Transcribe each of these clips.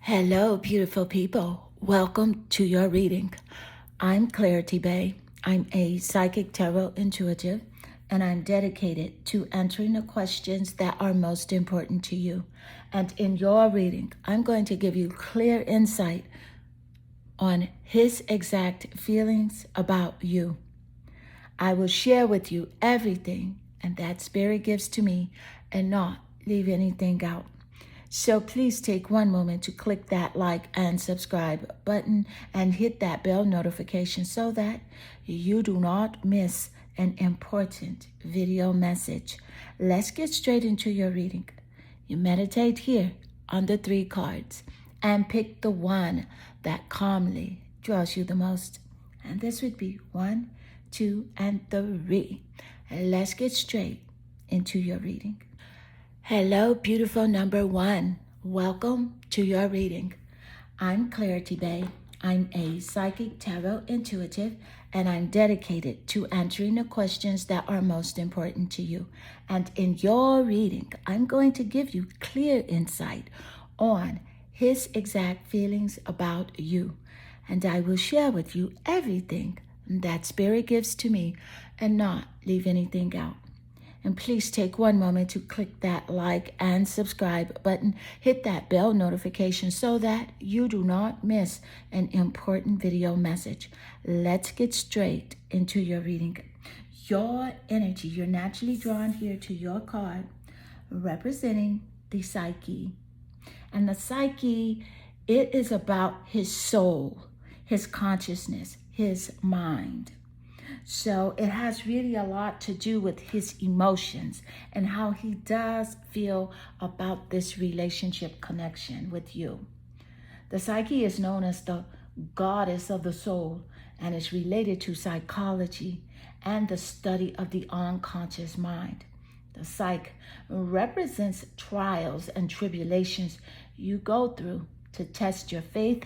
Hello, beautiful people. Welcome to your reading. I'm Clarity Bay. I'm a psychic tarot intuitive, and I'm dedicated to answering the questions that are most important to you. And in your reading, I'm going to give you clear insight on his exact feelings about you. I will share with you everything, and that spirit gives to me, and not leave anything out. So please take one moment to click that like and subscribe button and hit that bell notification so that you do not miss an important video message. Let's get straight into your reading. You meditate here on the 3 cards and pick the one that calmly draws you the most. And this would be 1, 2, and 3. And let's get straight into your reading. Hello, beautiful number 1. Welcome to your reading. I'm Clarity Bay. I'm a psychic tarot intuitive, and I'm dedicated to answering the questions that are most important to you. And in your reading, I'm going to give you clear insight on his exact feelings about you. And I will share with you everything that spirit gives to me and not leave anything out. And please take one moment to click that like and subscribe button. Hit that bell notification so that you do not miss an important video message. Let's get straight into your reading. Your energy, you're naturally drawn here to your card representing the psyche. And the psyche, it is about his soul, his consciousness, his mind. So it has really a lot to do with his emotions and how he does feel about this relationship connection with you. The psyche is known as the goddess of the soul and is related to psychology and the study of the unconscious mind. The psyche represents trials and tribulations you go through to test your faith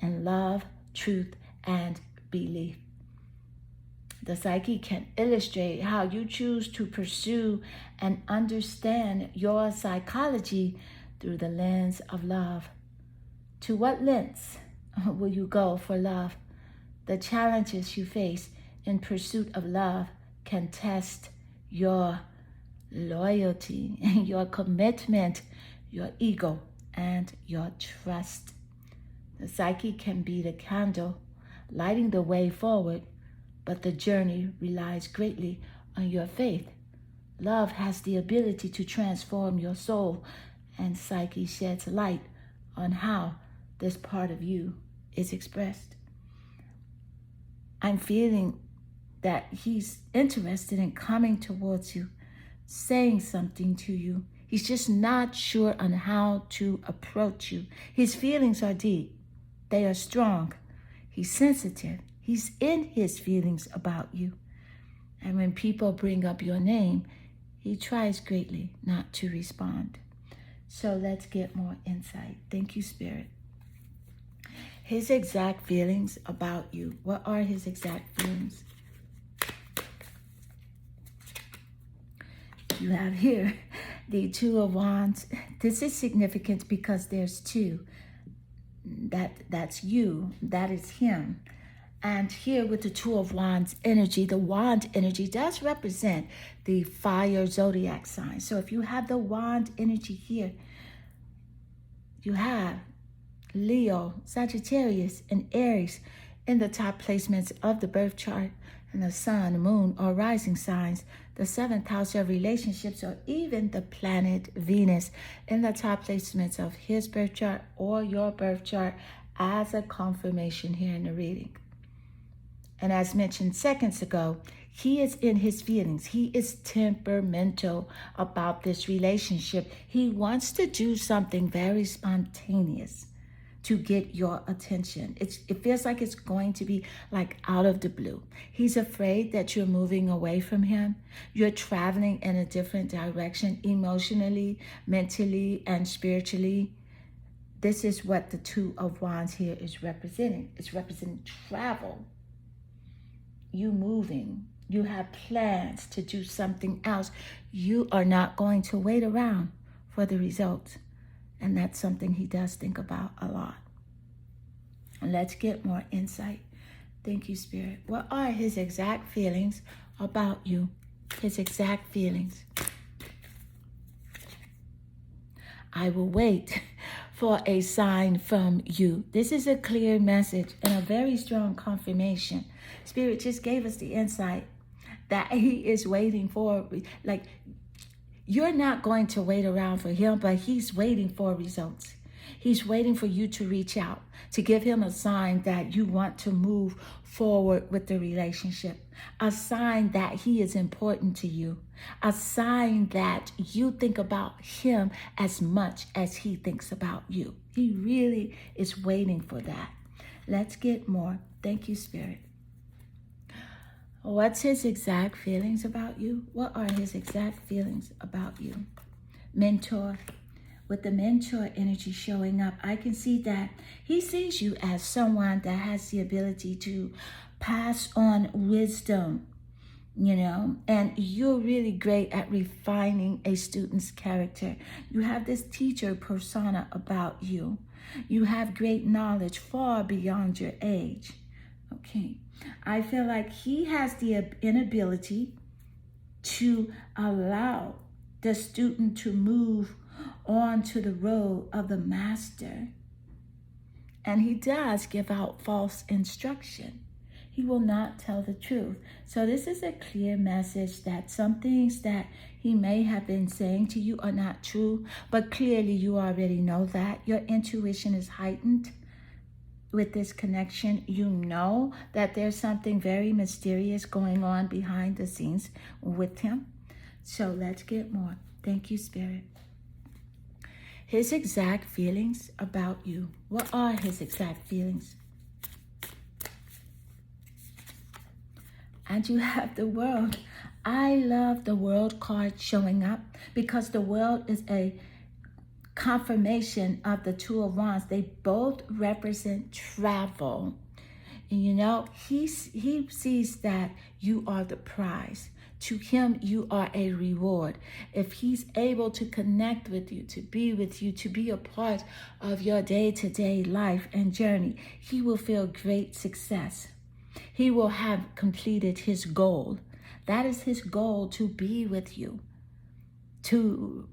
in love, truth, and belief. The psyche can illustrate how you choose to pursue and understand your psychology through the lens of love. To what lengths will you go for love? The challenges you face in pursuit of love can test your loyalty, your commitment, your ego, and your trust. The psyche can be the candle lighting the way forward, but the journey relies greatly on your faith. Love has the ability to transform your soul, and psyche sheds light on how this part of you is expressed. I'm feeling that he's interested in coming towards you, saying something to you. He's just not sure on how to approach you. His feelings are deep. They are strong. He's sensitive. He's in his feelings about you. And when people bring up your name, he tries greatly not to respond. So let's get more insight. Thank you, Spirit. His exact feelings about you. What are his exact feelings? You have here the 2 of Wands. This is significant because there's 2. That's you. That is him. And here with the 2 of Wands energy, the Wand energy does represent the fire zodiac sign. So if you have the Wand energy here, you have Leo, Sagittarius, and Aries in the top placements of the birth chart, and the sun, moon, or rising signs, the 7th house of relationships, or even the planet Venus in the top placements of his birth chart or your birth chart as a confirmation here in the reading. And as mentioned seconds ago, he is in his feelings. He is temperamental about this relationship. He wants to do something very spontaneous to get your attention. It feels like it's going to be like out of the blue. He's afraid that you're moving away from him. You're traveling in a different direction emotionally, mentally, and spiritually. This is what the 2 of Wands here is representing. It's representing travel. You moving. You have plans to do something else. You are not going to wait around for the results. And that's something he does think about a lot. And let's get more insight. Thank you, Spirit. What are his exact feelings about you? His exact feelings. I will wait for a sign from you. This is a clear message and a very strong confirmation. Spirit just gave us the insight that he is waiting for, like, you're not going to wait around for him, but he's waiting for results. He's waiting for you to reach out, to give him a sign that you want to move forward with the relationship, a sign that he is important to you, a sign that you think about him as much as he thinks about you. He really is waiting for that. Let's get more. Thank you, Spirit. What's his exact feelings about you? What are his exact feelings about you? Mentor. With the mentor energy showing up, I can see that he sees you as someone that has the ability to pass on wisdom, and you're really great at refining a student's character. You have this teacher persona about you. You have great knowledge far beyond your age. Okay. I feel like he has the inability to allow the student to move on to the road of the master. And he does give out false instruction. He will not tell the truth. So this is a clear message that some things that he may have been saying to you are not true, but clearly you already know that. Your intuition is heightened with this connection. You know that there's something very mysterious going on behind the scenes with him. So let's get more. Thank you, Spirit. His exact feelings about you. What are his exact feelings? And you have the world. I love the world card showing up because the world is a confirmation of the Two of Wands. They both represent travel. And he sees that you are the prize. To him, you are a reward. If he's able to connect with you, to be with you, to be a part of your day-to-day life and journey, he will feel great success. He will have completed his goal. That is his goal, to be with you, to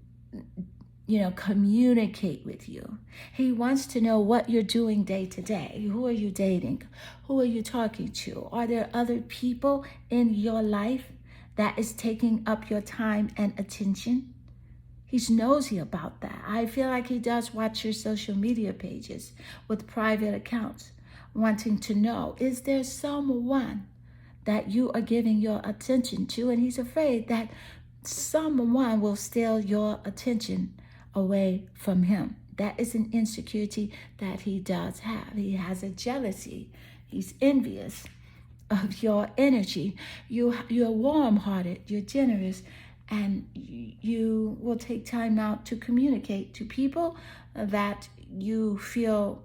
communicate with you. He wants to know what you're doing day to day. Who are you dating? Who are you talking to? Are there other people in your life that is taking up your time and attention? He's nosy about that. I feel like he does watch your social media pages with private accounts, wanting to know, is there someone that you are giving your attention to? And he's afraid that someone will steal your attention away from him. That is an insecurity that he does have. He has a jealousy. He's envious of your energy. You're warm-hearted, you're generous, and you will take time out to communicate to people that you feel,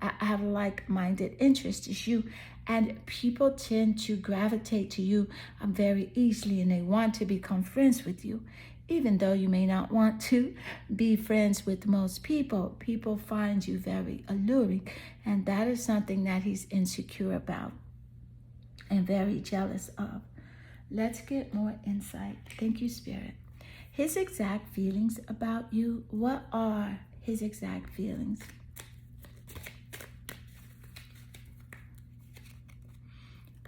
have like-minded interests as you. And people tend to gravitate to you very easily, and they want to become friends with you. Even though you may not want to be friends with most people, people find you very alluring. And that is something that he's insecure about and very jealous of. Let's get more insight. Thank you, Spirit. His exact feelings about you. What are his exact feelings?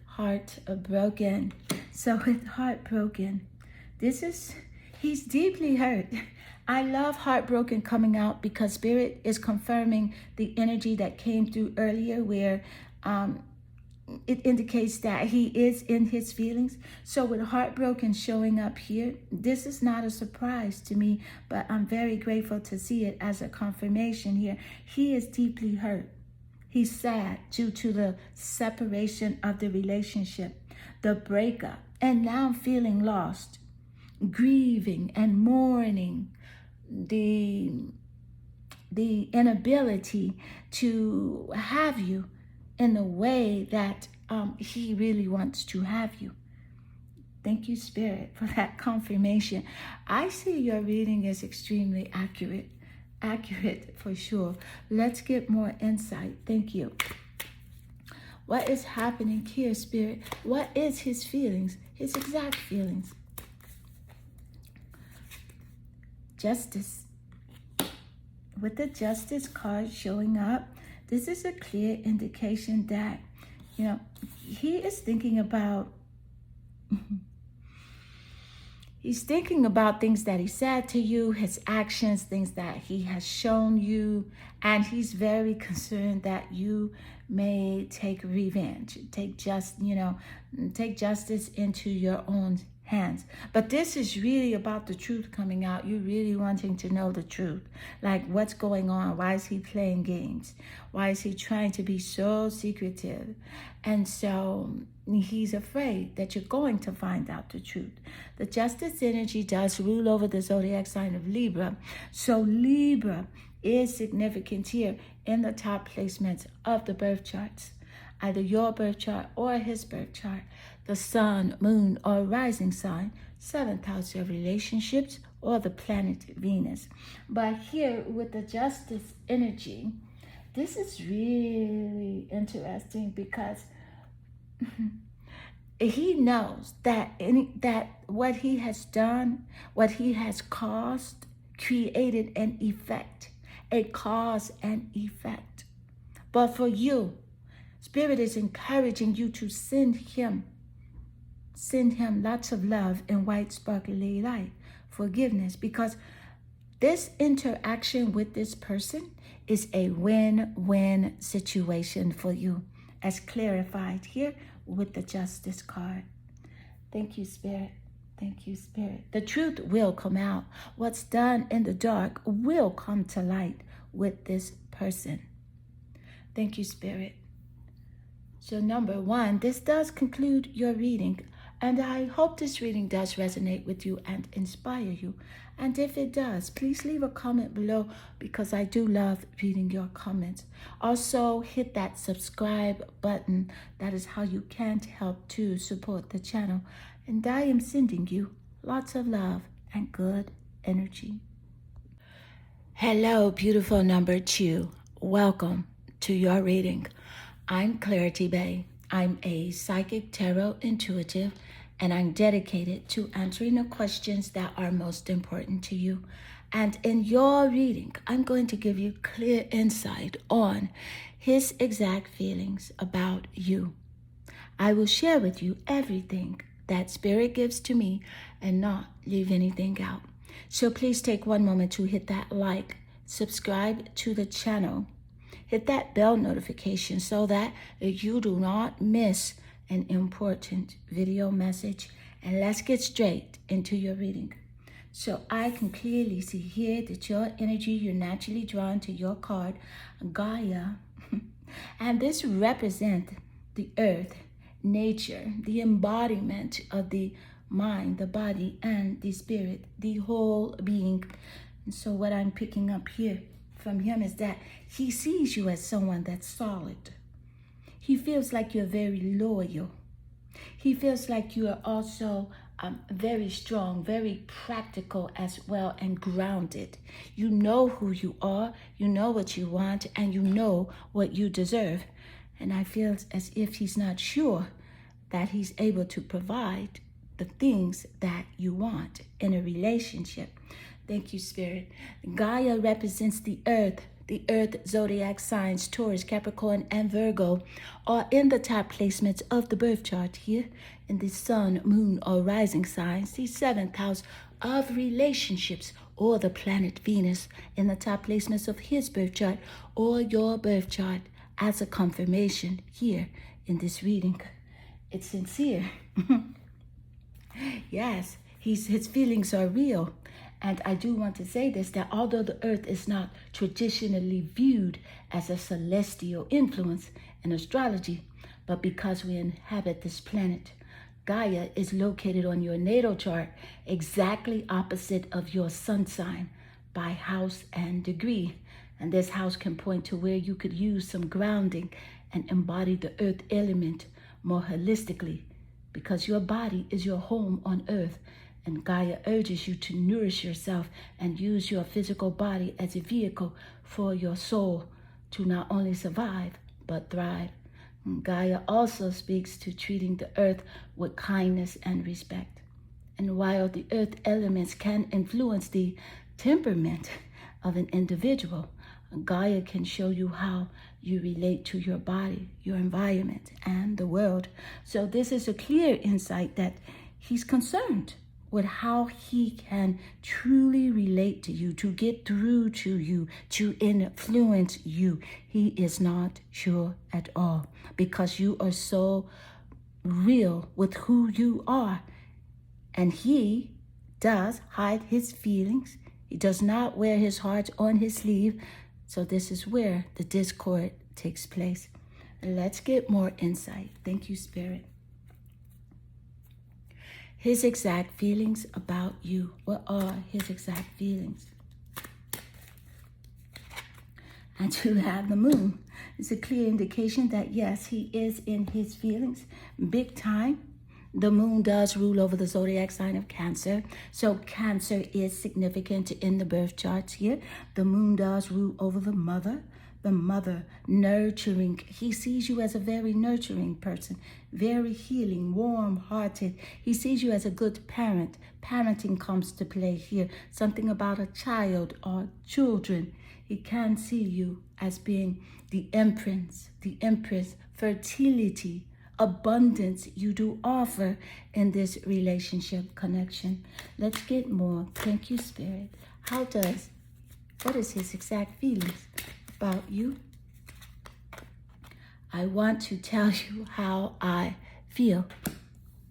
Heartbroken. So with heartbroken, he's deeply hurt. I love heartbroken coming out because Spirit is confirming the energy that came through earlier where it indicates that he is in his feelings. So with heartbroken showing up here, this is not a surprise to me, but I'm very grateful to see it as a confirmation here. He is deeply hurt. He's sad due to the separation of the relationship, the breakup, and now feeling lost, grieving and mourning the inability to have you in the way that he really wants to have you. Thank you, Spirit, for that confirmation. I see your reading is extremely accurate. accurate for sure. Let's get more insight. Thank you. What is happening here, Spirit? What is his feelings? His exact feelings. Justice. With the Justice card showing up, this is a clear indication that, he is thinking about, he's thinking about things that he said to you, his actions, things that he has shown you, and he's very concerned that you may take revenge, take justice into your own hands. But this is really about the truth coming out. You really wanting to know the truth. Like, what's going on? Why is he playing games? Why is he trying to be so secretive? And so he's afraid that you're going to find out the truth. The Justice energy does rule over the zodiac sign of Libra. So Libra is significant here in the top placements of the birth charts. Either your birth chart or his birth chart, the sun, moon, or rising sign, 7th house of relationships, or the planet Venus. But here with the Justice energy, this is really interesting because he knows that what he has done, what he has caused, created an effect, a cause and effect. But for you, Spirit is encouraging you to send him lots of love and white sparkly light, forgiveness, because this interaction with this person is a win-win situation for you, as clarified here with the Justice card. Thank you, Spirit. Thank you, Spirit. The truth will come out. What's done in the dark will come to light with this person. Thank you, Spirit. So number 1, this does conclude your reading. And I hope this reading does resonate with you and inspire you. And if it does, please leave a comment below because I do love reading your comments. Also, hit that subscribe button. That is how you can help to support the channel. And I am sending you lots of love and good energy. Hello, beautiful number 2. Welcome to your reading. I'm Clarity Bay. I'm a psychic tarot intuitive, and I'm dedicated to answering the questions that are most important to you. And in your reading, I'm going to give you clear insight on his exact feelings about you. I will share with you everything that Spirit gives to me and not leave anything out. So please take one moment to hit that like, subscribe to the channel, hit that bell notification so that you do not miss an important video message. And let's get straight into your reading. So I can clearly see here that your energy, you're naturally drawn to your card, Gaia. And this represents the earth, nature, the embodiment of the mind, the body, and the spirit, the whole being. And so what I'm picking up here from him is that he sees you as someone that's solid. He feels like you're very loyal. He feels like you are also very strong, very practical as well, and grounded. You know who you are, you know what you want, and you know what you deserve. And I feel as if he's not sure that he's able to provide the things that you want in a relationship. Thank you, Spirit. Gaia represents the earth. The earth zodiac signs, Taurus, Capricorn, and Virgo, are in the top placements of the birth chart here in the sun, moon, or rising signs. The 7th house of relationships, or the planet Venus, in the top placements of his birth chart or your birth chart, as a confirmation here in this reading. It's sincere. Yes, his feelings are real. And I do want to say this, that although the earth is not traditionally viewed as a celestial influence in astrology, but because we inhabit this planet, Gaia is located on your natal chart exactly opposite of your sun sign by house and degree. And this house can point to where you could use some grounding and embody the earth element more holistically, because your body is your home on earth. And Gaia urges you to nourish yourself and use your physical body as a vehicle for your soul to not only survive, but thrive. And Gaia also speaks to treating the earth with kindness and respect. And while the earth elements can influence the temperament of an individual, Gaia can show you how you relate to your body, your environment, and the world. So this is a clear insight that he's concerned with how he can truly relate to you, to get through to you, to influence you. He is not sure at all because you are so real with who you are. And he does hide his feelings. He does not wear his heart on his sleeve. So this is where the discord takes place. Let's get more insight. Thank you, Spirit. His exact feelings about you. What are his exact feelings? And to have the moon is a clear indication that yes, he is in his feelings big time. The moon does rule over the zodiac sign of Cancer. So Cancer is significant in the birth charts here. The moon does rule over the mother, nurturing. He sees you as a very nurturing person, very healing, warm-hearted. He sees you as a good parent. Parenting comes to play here. Something about a child or children. He can see you as being the empress, fertility, abundance you do offer in this relationship connection. Let's get more. Thank you, Spirit. What is his exact feelings about you? I want to tell you how I feel.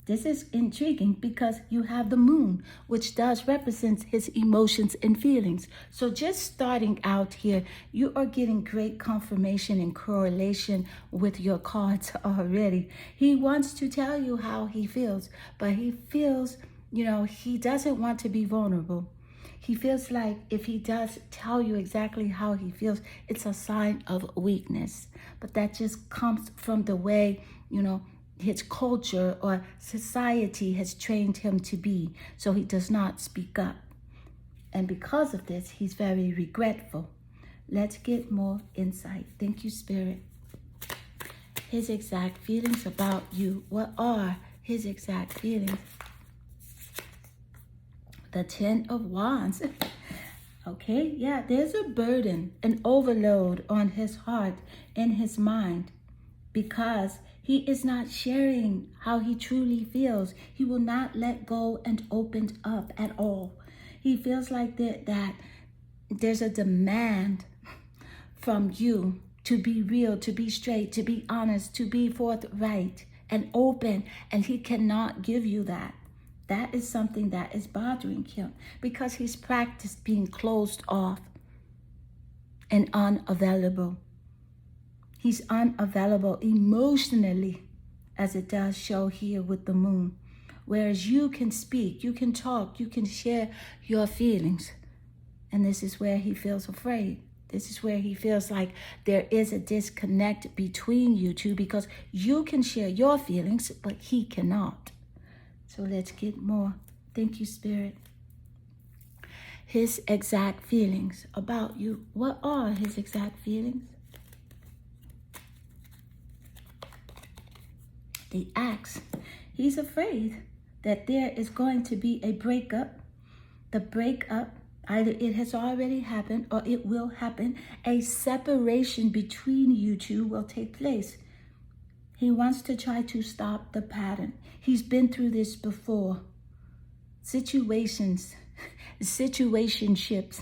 This is intriguing because you have the moon, which does represent his emotions and feelings. So just starting out here, you are getting great confirmation and correlation with your cards already. He wants to tell you how he feels, but he feels, he doesn't want to be vulnerable. He feels like if he does tell you exactly how he feels, it's a sign of weakness. But that just comes from the way, his culture or society has trained him to be. So he does not speak up. And because of this, he's very regretful. Let's get more insight. Thank you, Spirit. His exact feelings about you. What are his exact feelings? The 10 of Wands. Okay, yeah, there's a burden, an overload on his heart and his mind because he is not sharing how he truly feels. He will not let go and open up at all. He feels like that there's a demand from you to be real, to be straight, to be honest, to be forthright and open, and he cannot give you that. That is something that is bothering him because he's practiced being closed off and unavailable. He's unavailable emotionally, as it does show here with the moon. Whereas you can speak, you can talk, you can share your feelings. And this is where he feels afraid. This is where he feels like there is a disconnect between you two because you can share your feelings, but he cannot. So let's get more. Thank you, Spirit. His exact feelings about you. What are his exact feelings? The Axe. He's afraid that there is going to be a breakup. The breakup, either it has already happened or it will happen. A separation between you two will take place. He wants to try to stop the pattern. He's been through this before. Situationships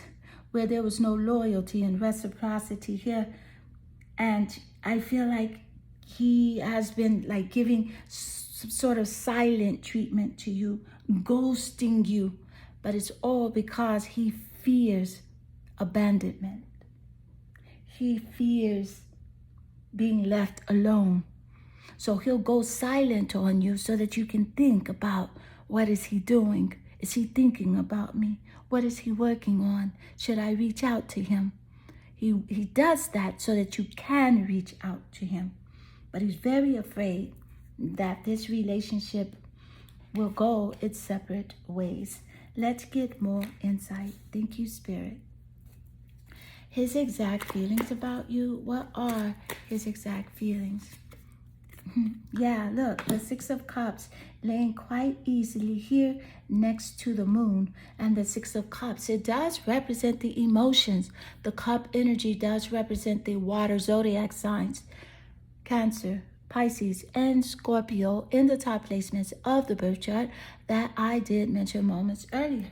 where there was no loyalty and reciprocity here. And I feel like he has been like giving some sort of silent treatment to you, ghosting you. But it's all because he fears abandonment. He fears being left alone. So he'll go silent on you so that you can think about what is he doing? Is he thinking about me? What is he working on? Should I reach out to him? He does that so that you can reach out to him. But he's very afraid that this relationship will go its separate ways. Let's get more insight. Thank you, Spirit. His exact feelings about you. What are his exact feelings? Yeah, look, the Six of Cups laying quite easily here next to the moon. And the Six of Cups, it does represent the emotions. The cup energy does represent the water zodiac signs. Cancer, Pisces, and Scorpio in the top placements of the birth chart that I did mention moments earlier.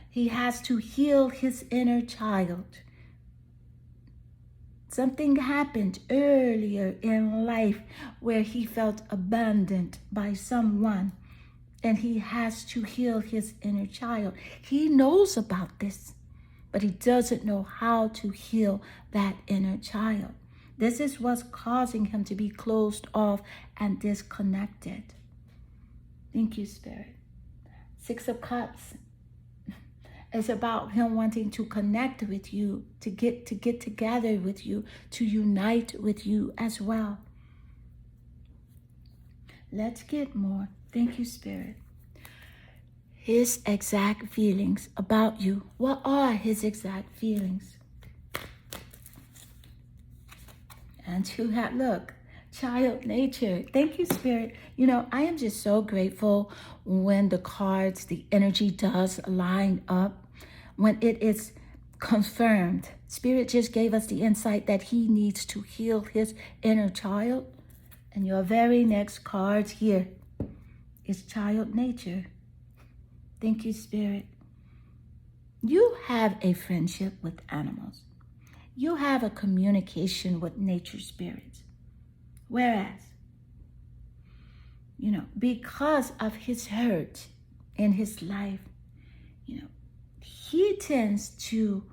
He has to heal his inner child. Something happened earlier in life where he felt abandoned by someone, and he has to heal his inner child. He knows about this, but he doesn't know how to heal that inner child. This is what's causing him to be closed off and disconnected. Thank you, Spirit. Six of Cups. It's about him wanting to connect with you, to get together with you, to unite with you as well. Let's get more. Thank you, Spirit. His exact feelings about you. What are his exact feelings? And you have, look, child nature. Thank you, Spirit. You know, I am just so grateful when the cards, the energy does line up, when it is confirmed. Spirit just gave us the insight that he needs to heal his inner child. And your very next card here is child nature. Thank you, Spirit. You have a friendship with animals. You have a communication with nature spirits. Whereas, you know, because of his hurt in his life, you know, he tends to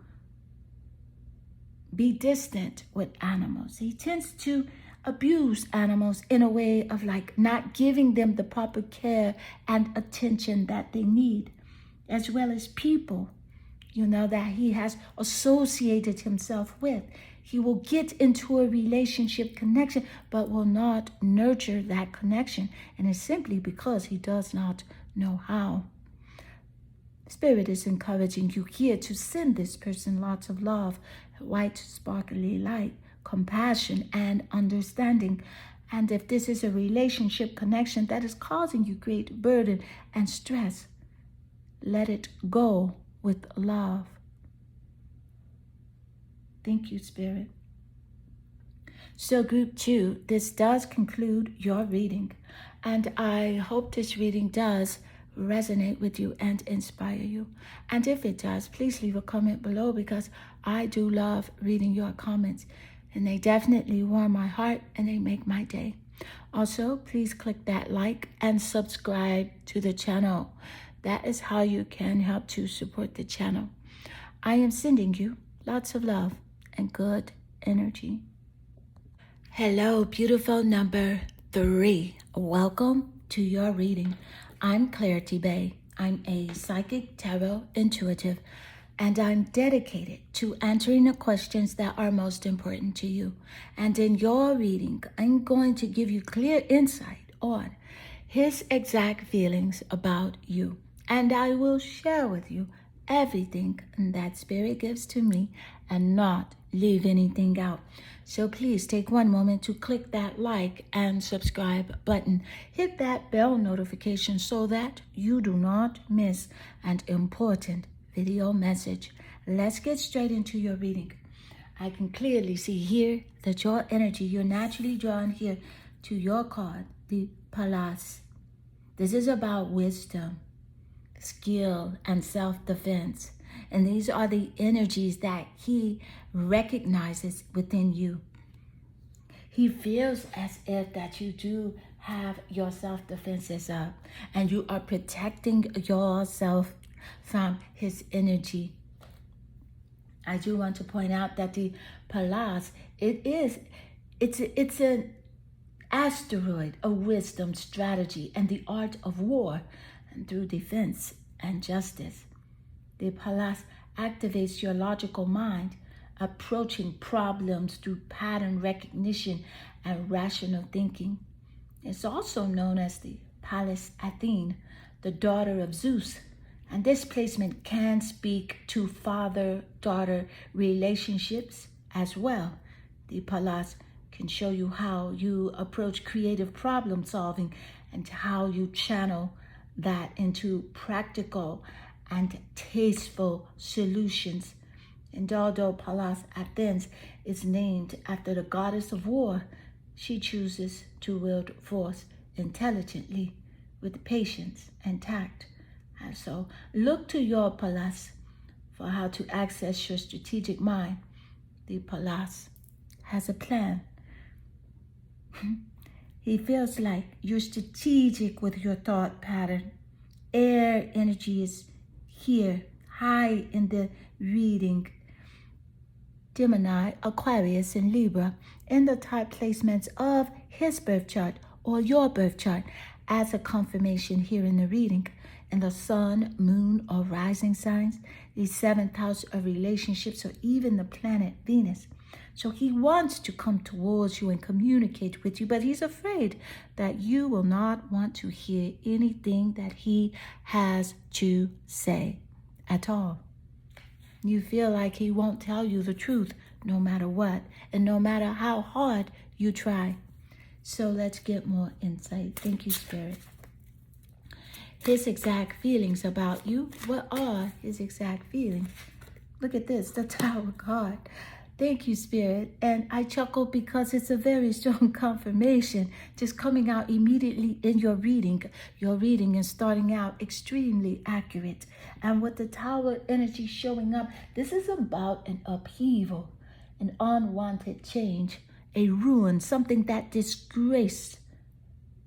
be distant with animals. He tends to abuse animals in a way of like not giving them the proper care and attention that they need, as well as people, you know, that he has associated himself with. He will get into a relationship connection, but will not nurture that connection. And it's simply because he does not know how. Spirit is encouraging you here to send this person lots of love, white, sparkly light, compassion, and understanding. And if this is a relationship connection that is causing you great burden and stress, let it go with love. Thank you, Spirit. So group 2, this does conclude your reading. And I hope this reading does resonate with you and inspire you. And if it does, please leave a comment below, because I do love reading your comments. And they definitely warm my heart and they make my day. Also, please click that like and subscribe to the channel. That is how you can help to support the channel. I am sending you lots of love and good energy. Hello, beautiful number 3. Welcome to your reading. I'm Clarity Bay. I'm a psychic tarot intuitive, and I'm dedicated to answering the questions that are most important to you. And in your reading, I'm going to give you clear insight on his exact feelings about you. And I will share with you everything that Spirit gives to me and not leave anything out. So please take one moment to click that like and subscribe button. Hit that bell notification so that you do not miss an important video message. Let's get straight into your reading. I can clearly see here that your energy, you're naturally drawn here to your card, the Palace. This is about wisdom, skill, and self-defense. And these are the energies that he recognizes within you. He feels as if that you do have your self-defenses up and you are protecting yourself from his energy. I do want to point out that the Palace, it's an asteroid of wisdom, strategy, and the art of war, and through defense and justice. The Palace activates your logical mind, approaching problems through pattern recognition and rational thinking. It's also known as the Palace Athene, the daughter of Zeus. And this placement can speak to father-daughter relationships as well. The Pallas can show you how you approach creative problem solving and how you channel that into practical and tasteful solutions. And although Pallas Athens is named after the goddess of war, she chooses to wield force intelligently with patience and tact. And so look to your Pallas for how to access your strategic mind. The Pallas has a plan. He feels like you're strategic with your thought pattern. Air energy is here, high in the reading. Gemini, Aquarius, and Libra in the type placements of his birth chart or your birth chart as a confirmation here in the reading. In the sun, moon, or rising signs, the 7th house of relationships, or even the planet Venus. So he wants to come towards you and communicate with you, but he's afraid that you will not want to hear anything that he has to say at all. You feel like he won't tell you the truth no matter what, and no matter how hard you try. So let's get more insight. Thank you, Spirit. His exact feelings about you. What are his exact feelings? Look at this, the Tower card. Thank you, Spirit. And I chuckle because it's a very strong confirmation just coming out immediately in your reading. Your reading is starting out extremely accurate. And with the Tower energy showing up, this is about an upheaval, an unwanted change, a ruin, something that disgraced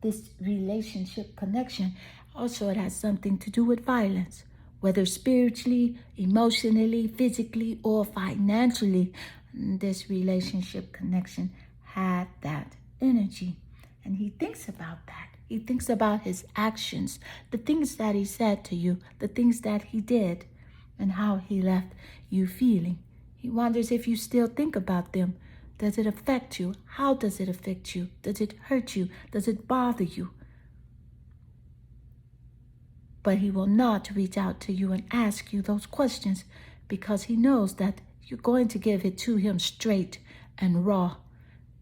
this relationship connection. Also, it has something to do with violence, whether spiritually, emotionally, physically, or financially. This relationship connection had that energy. And he thinks about that. He thinks about his actions, the things that he said to you, the things that he did, and how he left you feeling. He wonders if you still think about them. Does it affect you? How does it affect you? Does it hurt you? Does it bother you? But he will not reach out to you and ask you those questions because he knows that you're going to give it to him straight and raw.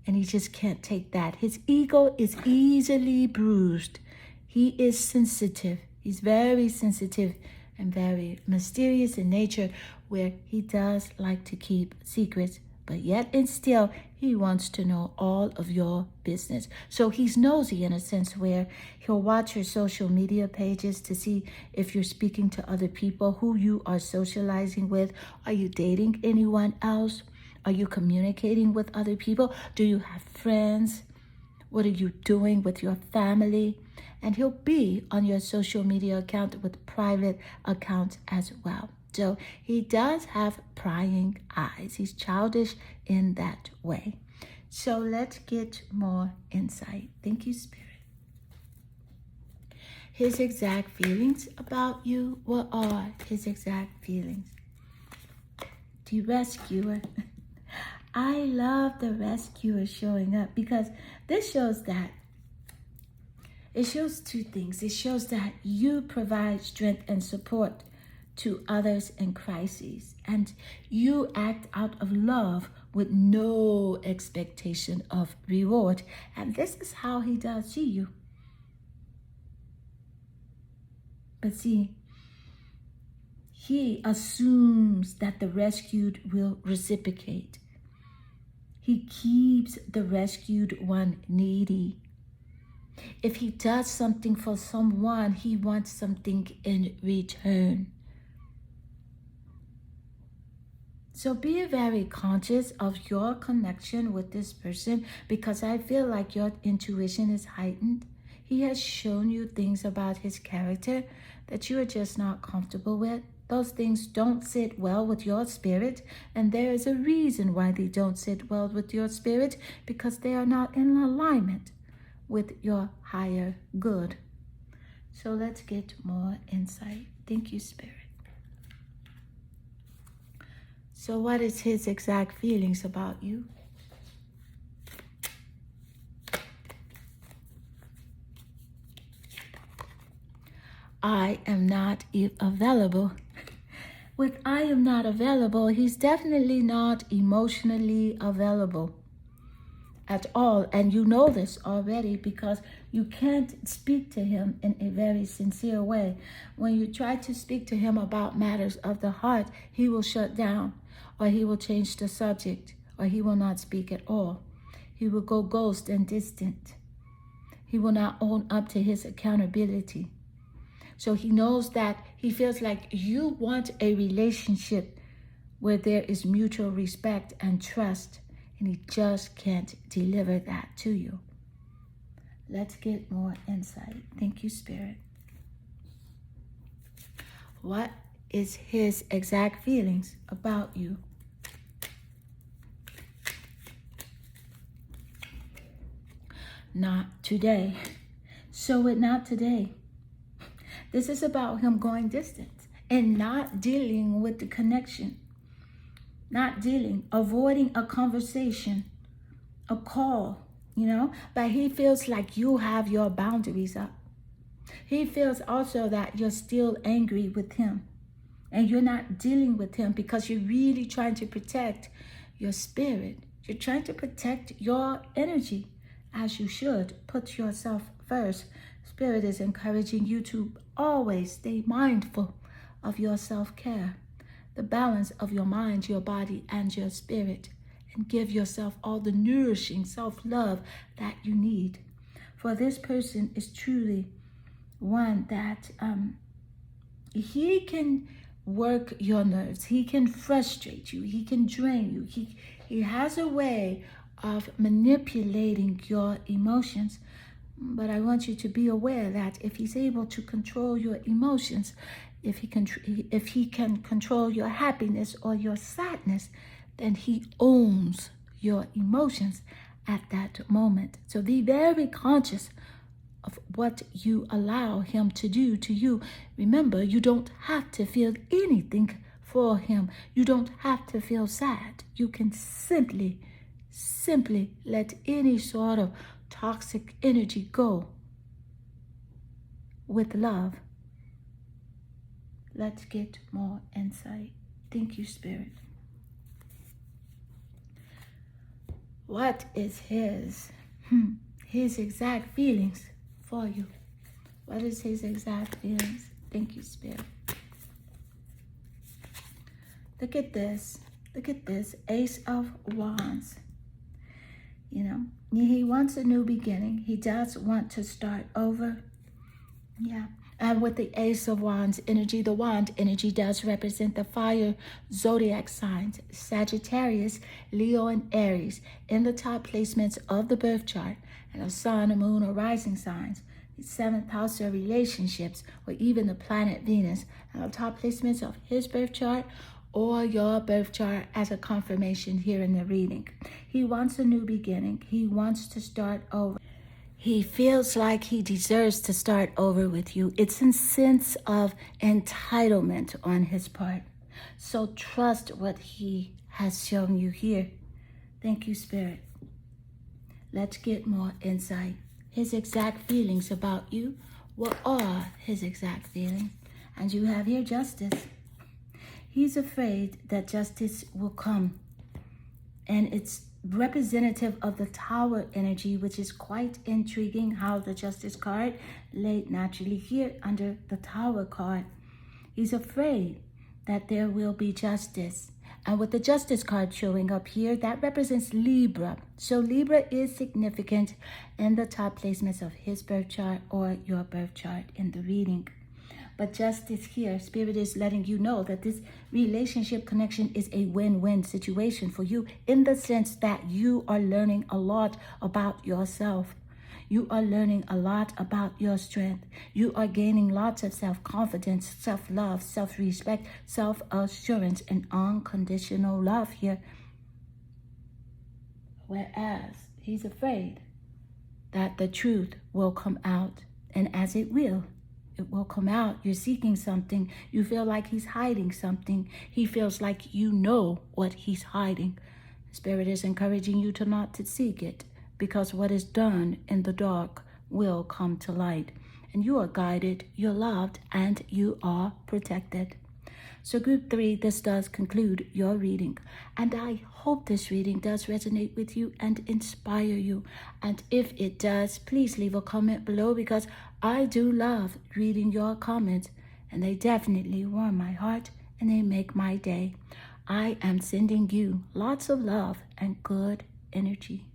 And he just can't take that. His ego is easily bruised. He is sensitive. He's very sensitive and very mysterious in nature, where he does like to keep secrets. But yet and still, he wants to know all of your business. So he's nosy in a sense, where he'll watch your social media pages to see if you're speaking to other people, who you are socializing with. Are you dating anyone else? Are you communicating with other people? Do you have friends? What are you doing with your family? And he'll be on your social media account with private accounts as well. So he does have prying eyes. He's childish in that way. So let's get more insight. Thank you, Spirit. His exact feelings about you. What are his exact feelings? The rescuer. I love the rescuer showing up because this shows that it shows two things. It shows that you provide strength and support to others in crises, and you act out of love with no expectation of reward. And this is how he does see you. But see, he assumes that the rescued will reciprocate. He keeps the rescued one needy. If he does something for someone, he wants something in return. So be very conscious of your connection with this person, because I feel like your intuition is heightened. He has shown you things about his character that you are just not comfortable with. Those things don't sit well with your spirit, and there is a reason why they don't sit well with your spirit, because they are not in alignment with your higher good. So let's get more insight. Thank you, Spirit. So what is his exact feelings about you? I am not available. With I am not available, he's definitely not emotionally available at all. And you know this already because you can't speak to him in a very sincere way. When you try to speak to him about matters of the heart, he will shut down, or he will change the subject, or he will not speak at all. He will go ghost and distant. He will not own up to his accountability. So he knows that he feels like you want a relationship where there is mutual respect and trust, and he just can't deliver that to you. Let's get more insight. Thank you, Spirit. What is his exact feelings about you? Not today. Show it not today. This is about him going distant and not dealing with the connection. Avoiding a conversation, a call, but he feels like you have your boundaries up. He feels also that you're still angry with him and you're not dealing with him because you're really trying to protect your spirit. You're trying to protect your energy, as you should. Put yourself first. Spirit is encouraging you to always stay mindful of your self-care, the balance of your mind, your body, and your spirit, and give yourself all the nourishing self-love that you need. For this person is truly one that he can work your nerves. He can frustrate you. He can drain you. He has a way of manipulating your emotions. But I want you to be aware that if he's able to control your emotions, if he can control your happiness or your sadness, then he owns your emotions at that moment. So be very conscious of what you allow him to do to you. Remember, you don't have to feel anything for him. You don't have to feel sad. You can simply let any sort of toxic energy go with love. Let's get more insight. Thank you, Spirit. What is his exact feelings for you? What is his exact feelings? Thank you, Spirit. Look at this. Look at this. Ace of Wands. He wants a new beginning. He does want to start over. Yeah. And with the Ace of Wands energy, the Wand energy does represent the fire zodiac signs, Sagittarius, Leo, and Aries, in the top placements of the birth chart, and the sun, moon, or rising signs. The 7th house of relationships, or even the planet Venus, and the top placements of his birth chart or your birth chart as a confirmation here in the reading. He wants a new beginning. He wants to start over. He feels like he deserves to start over with you. It's a sense of entitlement on his part. So trust what he has shown you here. Thank you, Spirit. Let's get more insight. His exact feelings about you. What are his exact feelings? And you have here justice. He's afraid that justice will come. And it's representative of the Tower energy, which is quite intriguing how the Justice card laid naturally here under the Tower card. He's afraid that there will be justice. And with the Justice card showing up here, that represents Libra. So Libra is significant in the top placements of his birth chart or your birth chart in the reading. But justice here, Spirit is letting you know that this relationship connection is a win-win situation for you, in the sense that you are learning a lot about yourself. You are learning a lot about your strength. You are gaining lots of self-confidence, self-love, self-respect, self-assurance, and unconditional love here. Whereas he's afraid that the truth will come out, and as it will come out. You're seeking something. You feel like he's hiding something. He feels like you know what he's hiding. Spirit is encouraging you not to seek it, because what is done in the dark will come to light. and you are guided, you're loved, and you are protected. So group 3, this does conclude your reading. And I hope this reading does resonate with you and inspire you. And if it does, please leave a comment below, because I do love reading your comments. And they definitely warm my heart and they make my day. I am sending you lots of love and good energy.